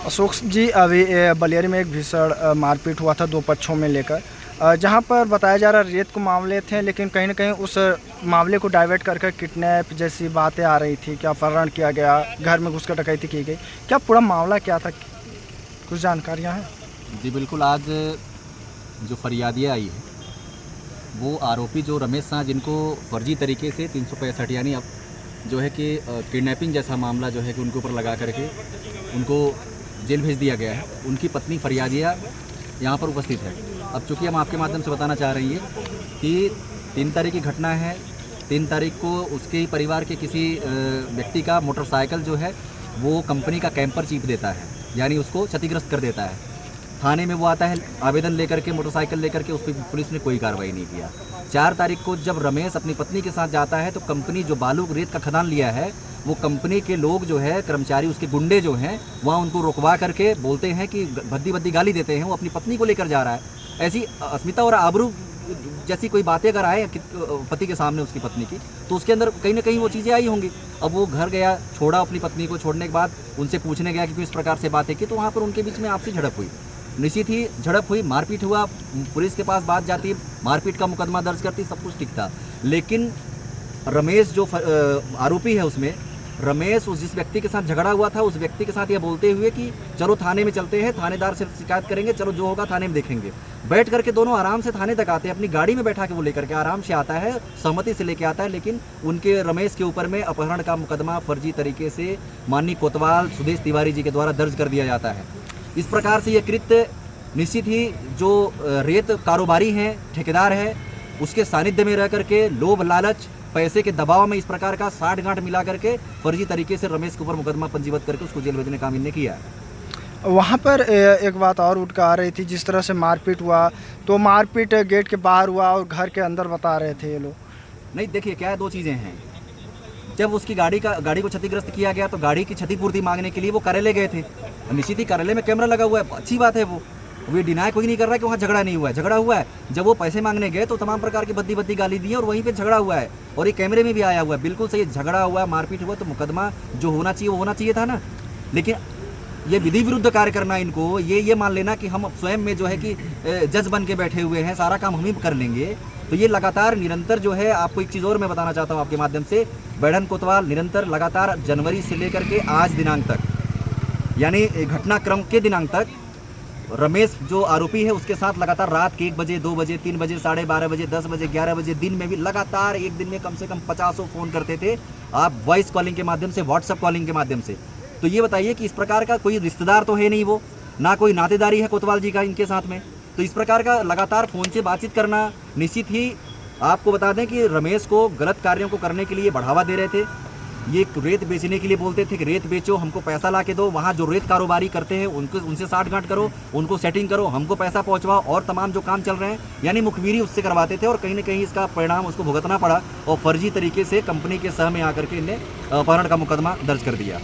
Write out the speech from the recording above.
अशोक जी, अभी बलियारी में एक भीषण मारपीट हुआ था दो पक्षों में लेकर, जहां पर बताया जा रहा रेत को मामले थे, लेकिन कहीं ना कहीं उस मामले को डाइवर्ट कर किडनैप जैसी बातें आ रही थी। क्या अपहरण किया गया, घर में घुसकर डकैती की गई, क्या पूरा मामला क्या था, कुछ जानकारियां हैं? जी बिल्कुल। आज जो फरियादियाँ आई है वो आरोपी जो रमेश शाह, जिनको फर्जी तरीके से 365 यानी अब जो है कि किडनैपिंग जैसा मामला जो है कि उनके ऊपर लगा करके उनको जेल भेज दिया गया है, उनकी पत्नी फरियादिया यहाँ पर उपस्थित है। अब चूँकि हम आपके माध्यम से बताना चाह रही है कि 3 तारीख की घटना है। 3 तारीख को उसके परिवार के किसी व्यक्ति का मोटरसाइकिल जो है वो कंपनी का कैंपर चीप देता है, यानी उसको क्षतिग्रस्त कर देता है। थाने में वो आता है आवेदन लेकर के, मोटरसाइकिल लेकर के, उस पर पुलिस ने कोई कार्रवाई नहीं किया। 4 तारीख को जब रमेश अपनी पत्नी के साथ जाता है तो कंपनी जो बालू रेत का खदान लिया है, वो कंपनी के लोग जो है, कर्मचारी, उसके गुंडे जो हैं, वहाँ उनको रुकवा करके बोलते हैं कि भद्दी भद्दी गाली देते हैं। वो अपनी पत्नी को लेकर जा रहा है। ऐसी अस्मिता और आबरू जैसी कोई बातें अगर आए पति के सामने उसकी पत्नी की, तो उसके अंदर कहीं ना कहीं वो चीज़ें आई होंगी। अब वो घर गया, छोड़ा अपनी पत्नी को, छोड़ने के बाद उनसे पूछने गया कि क्यों इस प्रकार से बातें की, तो वहाँ पर उनके बीच में आपसी झड़प हुई। निश्चित ही झड़प हुई, मारपीट हुआ, पुलिस के पास बात जाती, मारपीट का मुकदमा दर्ज करती, सब कुछ ठीक था। लेकिन रमेश जो आरोपी है उसमें, रमेश उस जिस व्यक्ति के साथ झगड़ा हुआ था, उस व्यक्ति के साथ यह बोलते हुए कि चलो थाने में चलते हैं, थानेदार से शिकायत करेंगे, चलो जो होगा थाने में देखेंगे। बैठ करके दोनों आराम से थाने तक आते हैं, अपनी गाड़ी में बैठा के वो लेकर के आराम से आता है, सहमति से लेके आता है। लेकिन उनके रमेश के ऊपर में अपहरण का मुकदमा फर्जी तरीके से माननीय कोतवाल सुदेश तिवारी जी के द्वारा दर्ज कर दिया जाता है। इस प्रकार से ये कृत्य निश्चित ही जो रेत कारोबारी हैं, ठेकेदार है, उसके सानिध्य में रह करके लोभ लालच पैसे के दबाव में इस प्रकार का साठ गांठ मिला करके फर्जी तरीके से रमेश के ऊपर मुकदमा पंजीबद्ध करके उसको जेल भेजने का काम इनने किया है। वहाँ पर एक बात और उठ कर आ रही थी, जिस तरह से मारपीट हुआ, तो मारपीट गेट के बाहर हुआ और घर के अंदर बता रहे थे ये लोग। नहीं, देखिए क्या है, 2 चीज़ें हैं। जब उसकी गाड़ी को क्षतिग्रस्त किया गया तो गाड़ी की क्षतिपूर्ति मांगने के लिए वो कार्यालय गए थे। निश्चित ही कार्यालय में कैमरा लगा हुआ है, अच्छी बात है। वो डिनाई कोई नहीं कर रहा है कि वहाँ झगड़ा नहीं हुआ है, झगड़ा हुआ है। जब वो पैसे मांगने गए तो तमाम प्रकार की भद्दी भद्दी गाली दी है और वहीं पे झगड़ा हुआ है, और ये कैमरे में भी आया हुआ है। बिल्कुल सही, झगड़ा हुआ है, मारपीट हुआ, तो मुकदमा जो होना चाहिए वो होना चाहिए था ना। लेकिन ये विधि विरुद्ध कार्य करना, इनको ये मान लेना कि हम स्वयं में जो है कि जज बन के बैठे हुए हैं, सारा काम हम ही कर लेंगे, तो ये लगातार निरंतर जो है। आपको एक चीज़ और मैं बताना चाहता हूँ आपके माध्यम से, बैठन कोतवाल निरंतर लगातार जनवरी से लेकर के आज दिनांक तक, यानी घटनाक्रम के दिनांक तक, रमेश जो आरोपी है उसके साथ लगातार रात के 1 बजे, 2 बजे, 3 बजे, 12:30 बजे, 10 बजे, 11 बजे, दिन में भी लगातार एक दिन में कम से कम 50 फ़ोन करते थे आप, वॉइस कॉलिंग के माध्यम से, व्हाट्सएप कॉलिंग के माध्यम से। तो ये बताइए कि इस प्रकार का कोई रिश्तेदार तो है नहीं, वो ना कोई नातेदारी है कोतवाल जी का इनके साथ में, तो इस प्रकार का लगातार फ़ोन से बातचीत करना, निश्चित ही आपको बता दें कि रमेश को गलत कार्यों को करने के लिए बढ़ावा दे रहे थे। ये रेत बेचने के लिए बोलते थे कि रेत बेचो, हमको पैसा ला के दो, वहाँ जो रेत कारोबारी करते हैं उनसे साठ गांठ करो, उनको सेटिंग करो, हमको पैसा पहुँचवाओ, और तमाम जो काम चल रहे हैं, यानी मुखबिरी उससे करवाते थे। और कहीं ना कहीं इसका परिणाम उसको भुगतना पड़ा और फर्जी तरीके से कंपनी के सह में आकर के इन्हें अपहरण का मुकदमा दर्ज कर दिया।